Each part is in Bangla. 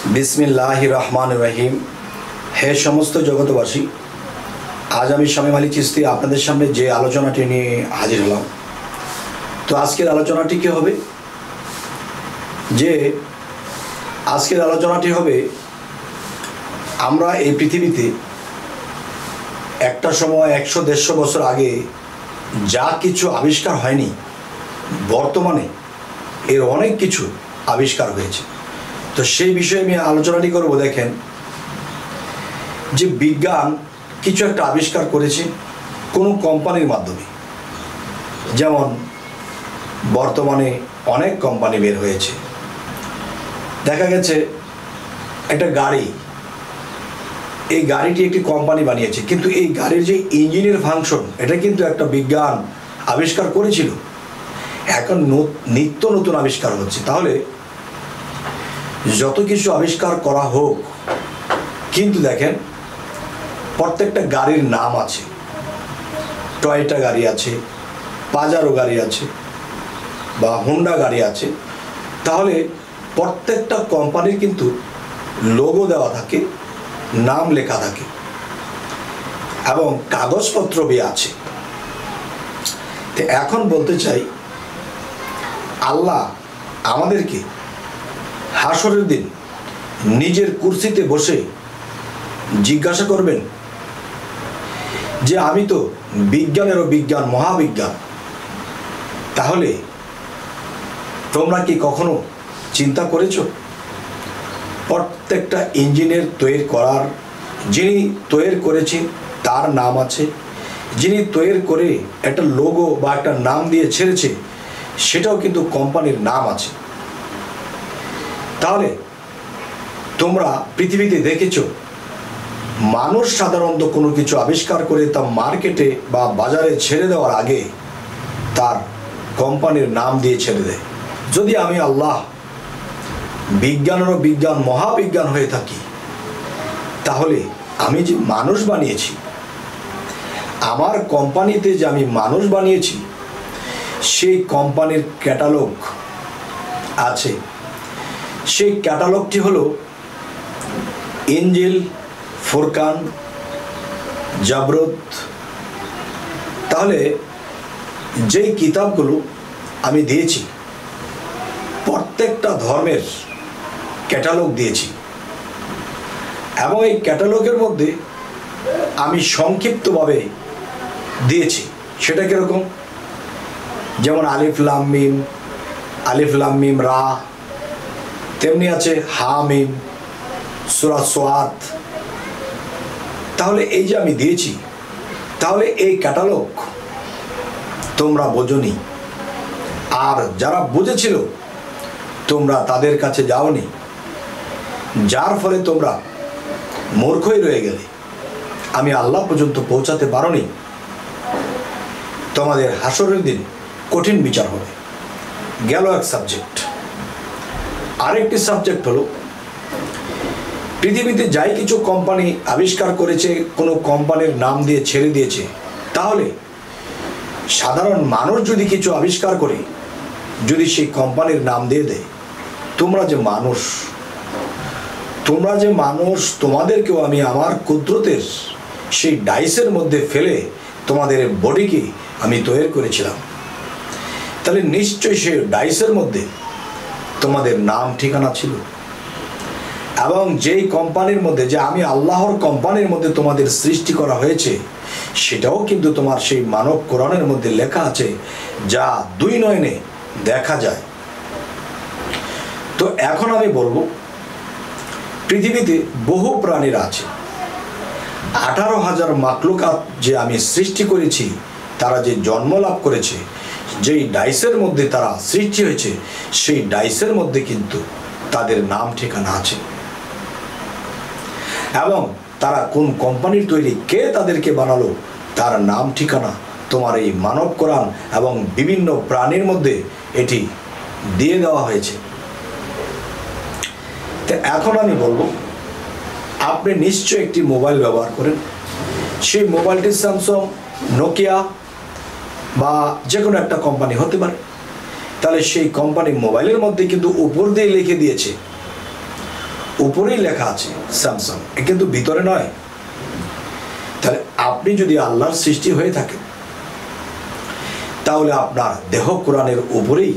बिस्मिल्लाहिर रहमानिर रहीम। हे समस्त जगतबासी, आज आमी शामीम आली चिश्ती आपनादेर सामने जे आलोचनाटी निये हाजिर हलाम। तो आजकेर आलोचनाटी कि होबे जे आजकेर आलोचनाटी होबे आमरा एई पृथिबीते एकटा समय 100-150 बछर आगे जा किछु आविष्कार हयनि बर्तमाने एर अनेक किछु आविष्कार हयेछे। तो সেই বিষয়ে আমি আলোচনাটি করব। দেখেন যে বিজ্ঞান কিছু একটা আবিষ্কার করেছে কোনো কোম্পানির মাধ্যমে, যেমন বর্তমানে অনেক কোম্পানি বের হয়েছে। দেখা গেছে একটা গাড়ি, এই গাড়িটি একটি কোম্পানি বানিয়েছে, কিন্তু এই গাড়ির যে ইঞ্জিনের ফাংশন এটা কিন্তু একটা বিজ্ঞান আবিষ্কার করেছিল। এখন নিত্য নতুন আবিষ্কার হচ্ছে। তাহলে যত কিছু আবিষ্কার করা হোক, কিন্তু দেখেন প্রত্যেকটা গাড়ির নাম আছে। টয়োটা গাড়ি আছে, পাজারো গাড়ি আছে, বা হোন্ডা গাড়ি আছে। তাহলে প্রত্যেকটা কোম্পানির কিন্তু লোগো দেওয়া থাকে, নাম লেখা থাকে এবং কাগজপত্র বি আছে। তো এখন বলতে চাই, আল্লাহ আমাদেরকে হাসরের দিন নিজের কুরসিতে বসে জিজ্ঞাসা করবেন যে আমি তো বিজ্ঞানেরও বিজ্ঞান, মহাবিজ্ঞান। তাহলে তোমরা কি কখনো চিন্তা করেছো প্রত্যেকটা ইঞ্জিনের তৈরি করার যিনি তৈরি করেছেন তার নাম আছে, যিনি তৈরি করে একটা লোগো বা একটা নাম দিয়ে ছেড়েছে সেটাও কিন্তু কোম্পানির নাম আছে। তাহলে তোমরা পৃথিবীতে দেখেছো মানুষ সাধারণত কোনো কিছু আবিষ্কার করে তা মার্কেটে বা বাজারে ছেড়ে দেওয়ার আগে তার কোম্পানির নাম দিয়ে ছেড়ে দেয়। যদি আমি আল্লাহ বিজ্ঞানেরও বিজ্ঞান, মহাবিজ্ঞান হয়ে থাকি, তাহলে আমি যে মানুষ বানিয়েছি, আমার কোম্পানিতে যে আমি মানুষ বানিয়েছি সেই কোম্পানির ক্যাটালগ আছে। সেই ক্যাটালগটি হলো ইনজিল, ফুরকান, জাবরুত। তাহলে যেই কিতাবগুলো আমি দিয়েছি প্রত্যেকটা ধর্মের ক্যাটালগ দিয়েছি, এবং এই ক্যাটালগের মধ্যে আমি সংক্ষিপ্তভাবে দিয়েছি। সেটা কীরকম? যেমন আলিফ লাম মিম, আলিফ লাম মিম রা, তেমনি আছে হামিম, সূরা সোয়াত। তাহলে এই যে আমি দিয়েছি, তাহলে এই ক্যাটালগ তোমরা বোঝোনি, আর যারা বুঝেছিল তোমরা তাদের কাছে যাওনি, যার ফলে তোমরা মূর্খই রয়ে গেলে, আমি আল্লাহ পর্যন্ত পৌঁছাতে পারোনি। তোমাদের হাসরের দিন কঠিন বিচার হবে। গেল এক সাবজেক্ট। আরেকটি সাবজেক্ট হলো পৃথিবীতে যাই কিছু কোম্পানি আবিষ্কার করেছে, কোনো কোম্পানির নাম দিয়ে ছেড়ে দিয়েছে, তাহলে সাধারণ মানুষ যদি কিছু আবিষ্কার করে যদি সেই কোম্পানির নাম দিয়ে দেয়, তোমরা যে মানুষ, তোমাদেরকেও আমি আমার কুদরতের সেই ডাইসের মধ্যে ফেলে তোমাদের বডিকে আমি তৈরি করেছিলাম। তাহলে নিশ্চয়ই সেই ডাইসের মধ্যে তোমাদের নাম ঠিকানা ছিল, এবং যেই কোম্পানির মধ্যে, যে আমি আল্লাহর কোম্পানির মধ্যে তোমাদের সৃষ্টি করা হয়েছে, সেটাও কিন্তু তোমার সেই মানব কোরআনের মধ্যে লেখা আছে, যা দুই নয়নে দেখা যায়। তো এখন আমি বলবো, পৃথিবীতে বহু প্রাণীরা আছে। 18,000 মাখলুকাত যে আমি সৃষ্টি করেছি, তারা যে জন্ম লাভ করেছে, যেই ডাইসের মধ্যে তারা সৃষ্টি হয়েছে, সেই ডাইসের মধ্যে কিন্তু তাদের নাম ঠিকানা আছে, এবং তারা কোন কোম্পানির তৈরি, কে তাদেরকে বানালো, তার নাম ঠিকানা তোমার এই মানব কোরআন এবং বিভিন্ন প্রাণীর মধ্যে এটি দিয়ে দেওয়া হয়েছে। তো এখন আমি বলবো, আপনি নিশ্চয়ই একটি মোবাইল ব্যবহার করেন। সেই মোবাইলটি স্যামসাং, নোকিয়া বা যে কোনো একটা কোম্পানি হতে পারে। তাহলে সেই কোম্পানি মোবাইলের মধ্যে কিন্তু উপর দিয়ে লিখে দিয়েছে উপরেই লেখা আছে স্যামসাং, কিন্তু ভিতরে নয়। তাহলে আপনি যদি আল্লাহর সৃষ্টি হয়ে থাকেন, তাহলে আপনার দেহ কোরআনের উপরেই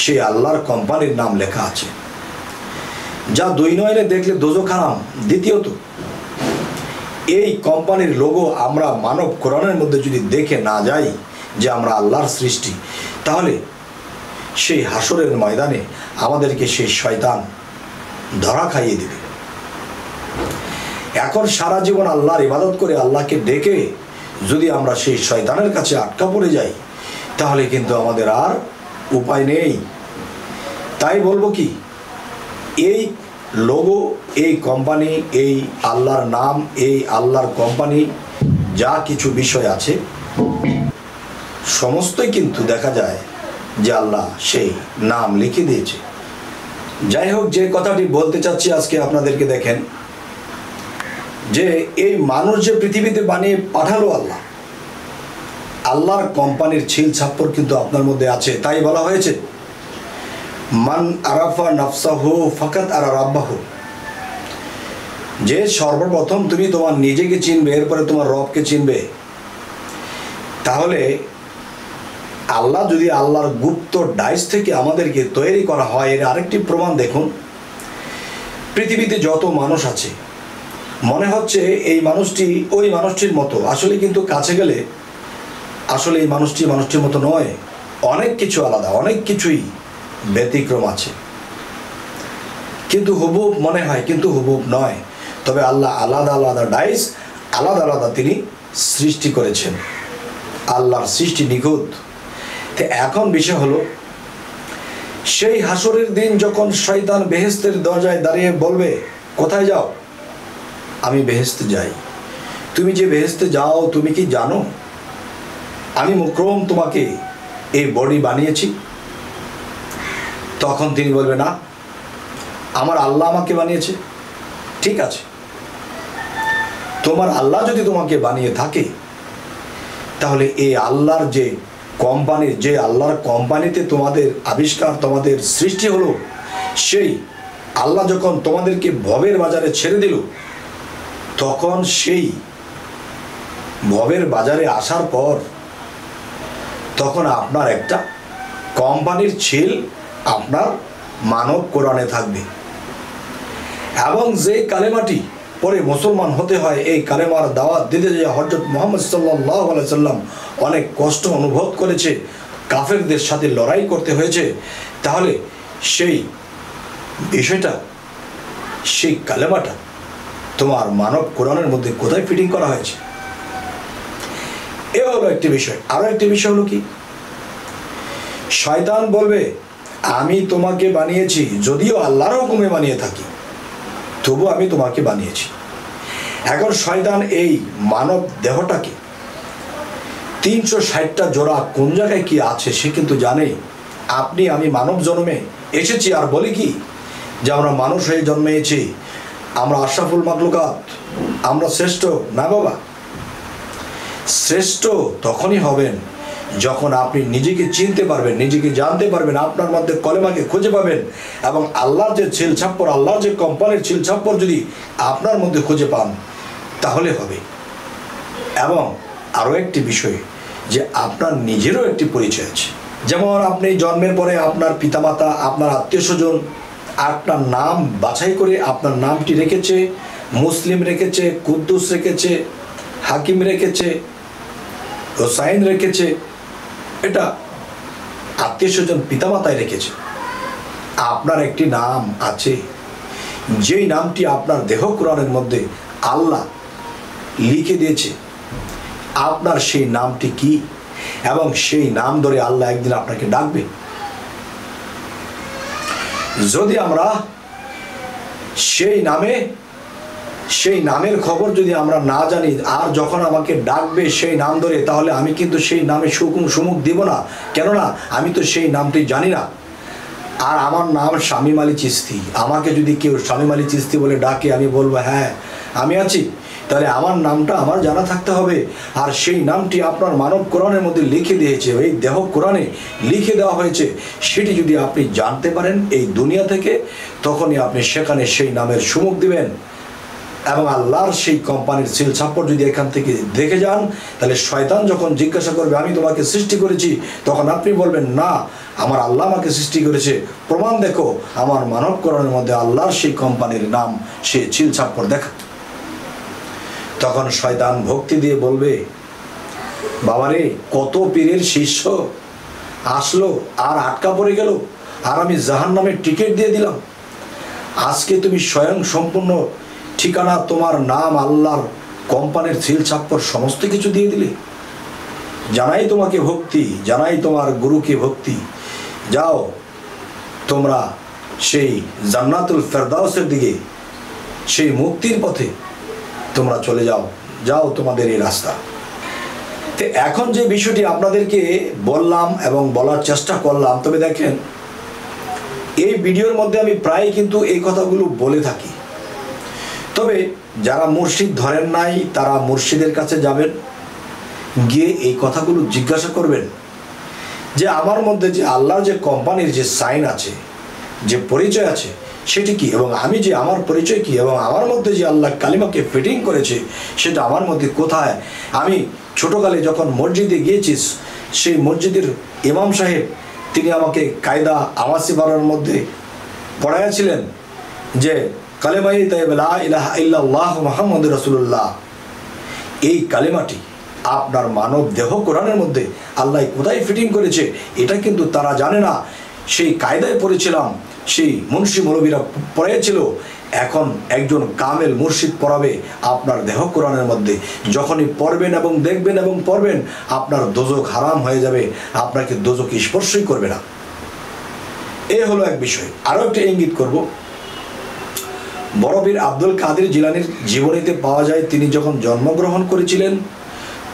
সেই আল্লাহর কোম্পানির নাম লেখা আছে, যা দুই নয়নে দেখলে দোজখ হারাম। দ্বিতীয়ত, এই কোম্পানির লোগো আমরা মানব কোরআনের মধ্যে যদি দেখে না যাই যে আমরা আল্লাহর সৃষ্টি, তাহলে সেই হাসরের ময়দানে আমাদেরকে সেই শয়তান ধরা খাইয়ে দেবে। এখন সারা জীবন আল্লাহর ইবাদত করে আল্লাহকে ডেকে যদি আমরা সেই শয়তানের কাছে আটকা পড়ে যাই, তাহলে কিন্তু আমাদের আর উপায় নেই। তাই বলবো কি, এই লোগো, এই কোম্পানি, এই আল্লাহর নাম, এই আল্লাহর কোম্পানি, যা কিছু বিষয় আছে সমস্তই কিন্তু দেখা যায় যে আল্লাহ সেই নাম লিখে দিয়েছে। যাই হোক, যে কথাটি বলতে চাচ্ছি আজকে আপনাদেরকে, দেখেন যে এই মানুষ যে পৃথিবীতে বানিয়ে পাঠালো আল্লাহ, আল্লাহর কোম্পানির ছিল ছাপ্পর কিন্তু আপনার মধ্যে আছে। তাই বলা হয়েছে, মান আরাফা নাফসাহু ফাকাত আরা রাব্বাহু, যে সর্বপ্রথম তুমি তোমার নিজেকে চিনবে, এরপরে তোমার রবকে চিনবে। তাহলে আল্লাহ যদি আল্লাহর গুপ্ত ডাইস থেকে আমাদেরকে তৈরি করা হয়, এর আরেকটি প্রমাণ দেখুন। পৃথিবীতে যত মানুষ আছে, মনে হচ্ছে এই মানুষটি ওই মানুষটির মতো, আসলে কিন্তু কাছে গেলে আসলে এই মানুষটির মতো নয়। অনেক কিছু আলাদা, অনেক কিছুই ব্যতিক্রম আছে, কিন্তু হুবহুব মনে হয়, কিন্তু হুবহুব নয়। তবে আল্লাহ আলাদা আলাদা ডাইস, আলাদা আলাদা তিনি সৃষ্টি করেছেন। আল্লাহর সৃষ্টি নিখুঁত। তো এখন বিষয় হলো, সেই হাসরের দিন যখন শয়তান বেহেশতের দরজায় দাঁড়িয়ে বলবে, কোথায় যাও? আমি বেহেশতে যাই। তুমি যে বেহেশতে যাও, তুমি কি জানো আমি মুকরম তোমাকে এই বডি বানিয়েছি? তখন তিনি বলবে, না, আমার আল্লাহ আমাকে বানিয়েছে। ঠিক আছে, তোমার আল্লাহ যদি তোমাকে বানিয়ে থাকে, তাহলে এই আল্লাহর যে কোম্পানির, যে আল্লাহর কোম্পানিতে তোমাদের আবিষ্কার, তোমাদের সৃষ্টি হলো, সেই আল্লাহ যখন তোমাদেরকে ভবের বাজারে ছেড়ে দিল, তখন সেই ভবের বাজারে আসার পর তখন আপনার একটা কোম্পানির ছিল আপনার মানব কোরআনে থাকবে। এবং যে কালেমাটি পরে মুসলমান হতে হয়, এই কালেমার দাওয়াত দিতে যে হযরত মুহাম্মদ সাল্লাল্লাহু আলাইহি সাল্লাম অনেক কষ্ট অনুভব করেছে, কাফেরদের সাথে লড়াই করতে হয়েছে, তাহলে সেই বিষয়টা, সেই কালেমাটা তোমার মানব কোরআনের মধ্যে কোথায় ফিটিং করা হয়েছে? এ হলো একটি বিষয়। আরো একটি বিষয় হলো কি, শয়তান বলবে, আমি তোমাকে বানিয়েছি, যদিও আল্লাহর হুকুমে বানিয়ে থাকি, তবু আমি তোমাকে বানিয়েছি। এখন শয়তান এই মানব দেহটাকে 360টা জোড়া কোন জায়গায় কি আছে সে কিন্তু জানে। আপনি আমি মানব জন্মে এসেছি আর বলি কি যে আমরা মানুষ হয়ে জন্মেছি, আমরা আশরাফুল মাখলুকাত, আমরা শ্রেষ্ঠ। না বাবা, শ্রেষ্ঠ তখনই হবেন যখন আপনি নিজেকে চিনতে পারবেন, নিজেকে জানতে পারবেন, আপনার মধ্যে কলেমাকে খুঁজে পাবেন, এবং আল্লাহর যে ছিল ছাপ্পর, আল্লাহর যে কোম্পানির ছিল ছাপ্পর যদি আপনার মধ্যে খুঁজে পান, তাহলে হবে। এবং আরও একটি বিষয়, যে আপনার নিজেরও একটি পরিচয় আছে। যেমন আপনি জন্মের পরে আপনার পিতামাতা, আপনার আত্মীয় স্বজন আপনার নাম বাছাই করে আপনার নামটি রেখেছে। মুসলিম রেখেছে, কুদ্দুস রেখেছে, হাকিম রেখেছে, হোসাইন রেখেছে। এটা আত্মীয় স্বজন পিতামাতাই রেখেছে। আপনার একটি নাম আছে, যেই নামটি আপনার দেহ কোরআনের মধ্যে আল্লাহ লিখে দিয়েছে। আপনার সেই নামটি কি, এবং সেই নাম ধরে আল্লাহ একদিন আপনাকে ডাকবে। যদি আমরা সেই নামের খবর যদি আমরা না জানি, আর যখন আমাকে ডাকবে সেই নাম ধরে, তাহলে আমি কিন্তু সেই নামে সুমুখ দিব না। কেননা আমি তো সেই নামটি জানি না। আর আমার নাম শামীম আলী চিশতি, আমাকে যদি কেউ শামীম আলী চিশতি বলে ডাকে, আমি বলবো, হ্যাঁ আমি আছি, তাহলে আমার নামটা আমার জানা থাকতে হবে। আর সেই নামটি আপনার মানব কোরআনের মধ্যে লিখে দিয়েছে, এই দেহ কোরআনে লিখে দেওয়া হয়েছে, সেটি যদি আপনি জানতে পারেন এই দুনিয়া থেকে, তখনই আপনি সেখানে সেই নামের সুমুখ দিবেন। এবং আল্লাহর সেই কোম্পানির সিল ছাপ্পর যদি এখান থেকে দেখে যান, তাহলে শয়তান যখন জিজ্ঞাসা করবে আমি তোমাকে সৃষ্টি করেছি, তখন আপনি বলবেন না, আমার আল্লাহ আমাকে সৃষ্টি করেছে, প্রমাণ দেখো। আমার মানব কোরআনের মধ্যে আল্লাহর সেই কোম্পানির নাম, সে সিল ছাপ্পর দেখা। তখন শয়তান ভক্তি দিয়ে বলবে, বাবারে কত পীরের শিষ্য আসলো আর আটকা পড়ে গেল, আর আমি জাহান্নামের টিকিট দিয়ে দিলাম। আজকে তুমি স্বয়ং সম্পূর্ণ ঠিকানা, তোমার নাম, আল্লাহর কোম্পানির সিল ছাপ্পর সমস্ত কিছু দিয়ে দিলে। জানাই তোমাকে ভক্তি, জানাই তোমার গুরুকে ভক্তি। যাও তোমরা সেই জান্নাতুল ফেরদাউসের দিকে, সেই মুক্তির পথে তোমরা চলে যাও, যাও তোমাদের এই রাস্তা। তো এখন যে বিষয়টি আপনাদেরকে বললাম এবং বলার চেষ্টা করলাম, তবে দেখেন এই ভিডিওর মধ্যে আমি প্রায় কিন্তু এই কথাগুলো বলে থাকি। তবে যারা মুর্শিদ ধরেন নাই, তারা মুর্শিদের কাছে যাবেন, গিয়ে এই কথাগুলো জিজ্ঞাসা করবেন যে আমার মধ্যে যে আল্লাহর যে কোম্পানির যে সাইন আছে, যে পরিচয় আছে, সেটি কি, এবং আমি যে আমার পরিচয় কি, এবং আমার মধ্যে যে আল্লাহ কালিমাকে ফিটিং করেছে সেটা আমার মধ্যে কোথায়। আমি ছোটোকালে যখন মসজিদে গিয়েছি, সেই মসজিদের ইমাম সাহেব তিনি আমাকে কায়দা আওয়াসি বাড়ার মধ্যে পড়াইয়াছিলেন যে কালেমাই তাইয়্যিবা লা ইলাহা ইল্লাল্লাহ মুহাম্মাদুর রাসূলুল্লাহ। এই কালেমাটি আপনার মানব দেহ কোরআনের মধ্যে আল্লাহ কোথায় ফিটিং করেছে এটা কিন্তু তারা জানে না। সেই কায়দায় পড়েছিলাম, সেই মুন্সি মৌলবীরা পড়াইছিল। এখন একজন কামেল মুর্শিদ পড়াবে আপনার দেহ কোরআনের মধ্যে। যখনই পড়বেন এবং দেখবেন এবং পড়বেন, আপনার দোজক হারাম হয়ে যাবে, আপনাকে দোজক স্পর্শই করবে না। এ হলো এক বিষয়। আরও একটা ইঙ্গিত করব, বড় পীর আব্দুল কাদের জিলানীর জীবনীতে পাওয়া যায়, তিনি যখন জন্মগ্রহণ করেছিলেন,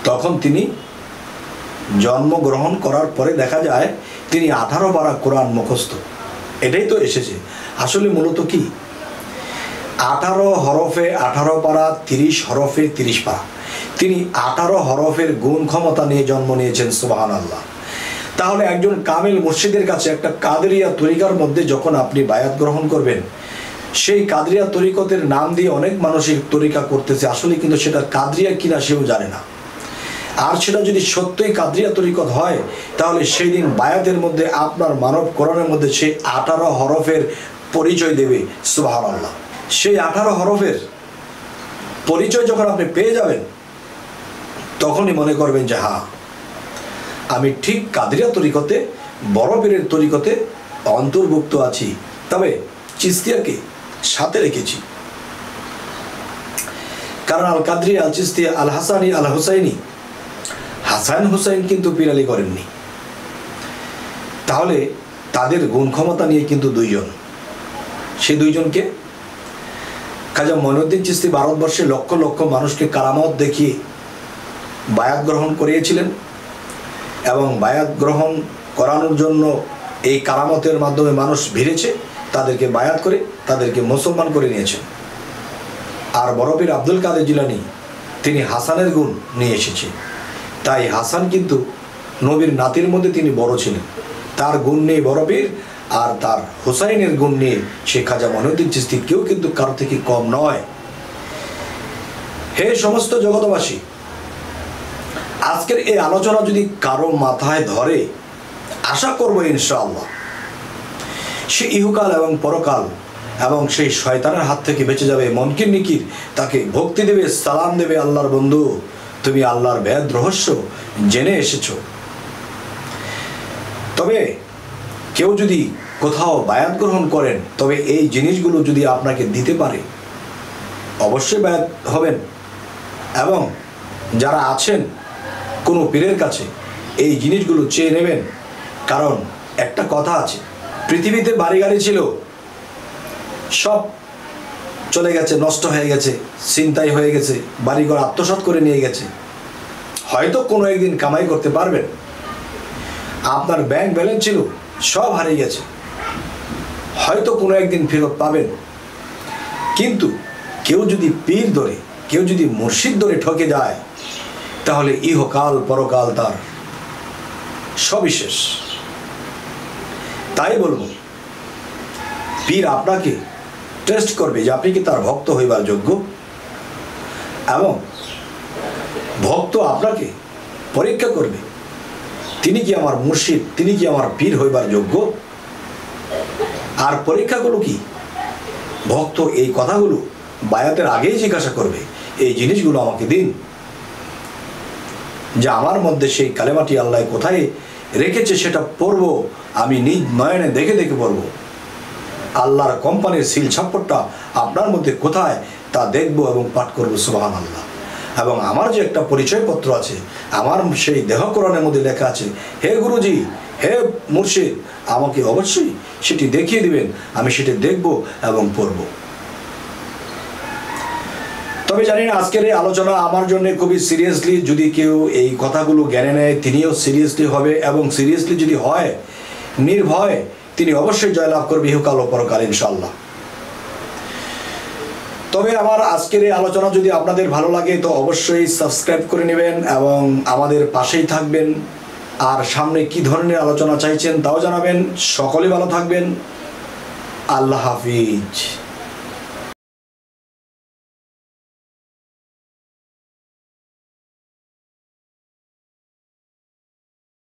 তখন তিনি জন্মগ্রহণ করার পরে দেখা যায় তিনি 18 পারা কোরআন মুখস্থ। এটাই তো এসেছে। আসলে মূলত কি, 18 হরফে 18 পারা, 30 হরফে 30 পারা। তিনি 18 হরফের গুণ ক্ষমতা নিয়ে জন্ম নিয়েছেন। সুবহানাল্লাহ। তাহলে একজন কামিল মুর্শিদের কাছে একটা কাদেরিয়া তরিকার মধ্যে যখন আপনি বায়াত গ্রহণ করবেন, সেই কাদরিয়া তরিকতের নাম দিয়ে অনেক মানুষের তরিকা করতেছে, আসলে কিন্তু সেটা কাদরিয়া কিনা সেও জানে না। আর সেটা যদি সত্যই কাদরিয়া তরিকত হয়, তাহলে সেই দিন বায়াতের মধ্যে আপনার মানব কোরআনের মধ্যে সেই 18 হরফের পরিচয় দেবে। সুবহানাল্লাহ। সেই 18 হরফের পরিচয় যখন আপনি পেয়ে যাবেন, তখনই মনে করবেন যে হ্যাঁ, আমি ঠিক কাদরিয়া তরিকতে, বড় পীরের তরিকতে অন্তর্ভুক্ত আছি। তবে চিস্তিয়াকে সাথে রেখেছি, কারণ আল কাদরি, আল চিস্তিয়া, আল হাসানি, আল হুসাইনি, হাসান হুসাইন কিন্তু পীরালি করেননি। তাহলে তাদের গুণ ক্ষমতা নিয়ে কিন্তু দুইজন, সেই দুইজনকে খাজা মঈনুদ্দিন চিশতি ভারতবর্ষে লক্ষ লক্ষ মানুষকে কারামত দেখিয়ে বায়াত গ্রহণ করিয়েছিলেন, এবং বায়াত গ্রহণ করানোর জন্য এই কারামতের মাধ্যমে মানুষ ভিড়েছে, তাদেরকে বায়াত করে তাদেরকে মুসলমান করে নিয়েছেন। আর বড় পীর আব্দুল কাদের জিলানী তিনি হাসানের গুণ নিয়ে এসেছে। তাই হাসান কিন্তু নবীর নাতির মধ্যে তিনি বড় ছিলেন, তার গুণ নিয়ে বড় পীর, আর তার হুসাইনের গুণ নিয়ে সে খাজা মঈনুদ্দিন চিশতি কেউ কিন্তু কারো থেকে কম নয়। হে সমস্ত জগতবাসী, আজকের এই আলোচনা যদি কারো মাথায় ধরে, আশা করবো ইনশাআল্লাহ সে ইহুকাল এবং পরকাল এবং সেই শয়তানের হাত থেকে বেঁচে যাবে। মনকির নিকির তাকে ভক্তি দেবে, সালাম দেবে, আল্লাহর বন্ধু তুমি আল্লাহর ভেদ রহস্য জেনে এসেছ। তবে কেউ যদি কোথাও বায়াত গ্রহণ করেন, তবে এই জিনিসগুলো যদি আপনাকে দিতে পারে, অবশ্যই বায়াত হবেন। এবং যারা আছেন কোনো পীরের কাছে, এই জিনিসগুলো চেয়ে নেবেন। কারণ একটা কথা আছে, পৃথিবীতে বাড়ি গাড়ি ছিল, সব চলে গেছে, নষ্ট হয়ে গেছে, ছিনতাই হয়ে গেছে, বাড়িঘর আত্মসাৎ করে নিয়ে গেছে। হয়তো কোনো একদিন কামাই করতে পারবেন। আপনার ব্যাংক ব্যালেন্স ছিল, সব হারিয়ে গেছে, হয়তো কোনো একদিন ফেরত পাবেন। কিন্তু কেউ যদি পীর ধরে, কেউ যদি মুর্শিদ ধরে ঠকে যায়, তাহলে ইহকাল পরকাল তার সবিশেষ। তাই বলবো, পীর আপনাকে টেস্ট করবে যে আপনি কি তার ভক্ত হইবার যোগ্য, এবং ভক্ত আপনাকে পরীক্ষা করবে তিনি কি আমার মুর্শিদ, তিনি কি আমার পীর হইবার যোগ্য। আর পরীক্ষাগুলো কি? ভক্ত এই কথাগুলো বায়াতের আগেই জিজ্ঞাসা করবে, এই জিনিসগুলো আমাকে দিন, যে আমার মধ্যে সেই কালেমাটি আল্লাহ কোথায় রেখেছে সেটা পড়বো, আমি নিজ নয়নে দেখে দেখে পড়বো। আল্লাহর কোম্পানির সিল ছাপ্পরটা আপনার মধ্যে কোথায় তা দেখবো এবং পাঠ করবো সুবহানাল্লাহ। এবং আমার যে একটা পরিচয়পত্র আছে, আমার সেই দেহকরণের মধ্যে লেখা আছে, হে গুরুজি, হে মুর্শিদ, আমাকে অবশ্যই সেটি দেখিয়ে দিবেন, আমি সেটি দেখব এবং পড়ব। তবে জানি না আজকের এই আলোচনা আমার জন্য খুবই সিরিয়াসলি, যদি কেউ এই কথাগুলো জ্ঞানে নেয় তিনিও সিরিয়াসলি হবে, এবং সিরিয়াসলি যদি হয় নির্ভয় তিনি অবশ্যই জয়লাভ করবে ইহকাল ও পরকাল ইনশাআল্লাহ। তবে আমার আজকের এই আলোচনা যদি আপনাদের ভালো লাগে তো অবশ্যই সাবস্ক্রাইব করে নেবেন এবং আমাদের পাশেই থাকবেন। আর সামনে কি ধরনের আলোচনা চাইছেন তাও জানাবেন। সকলে ভালো থাকবেন। আল্লাহ হাফিজ।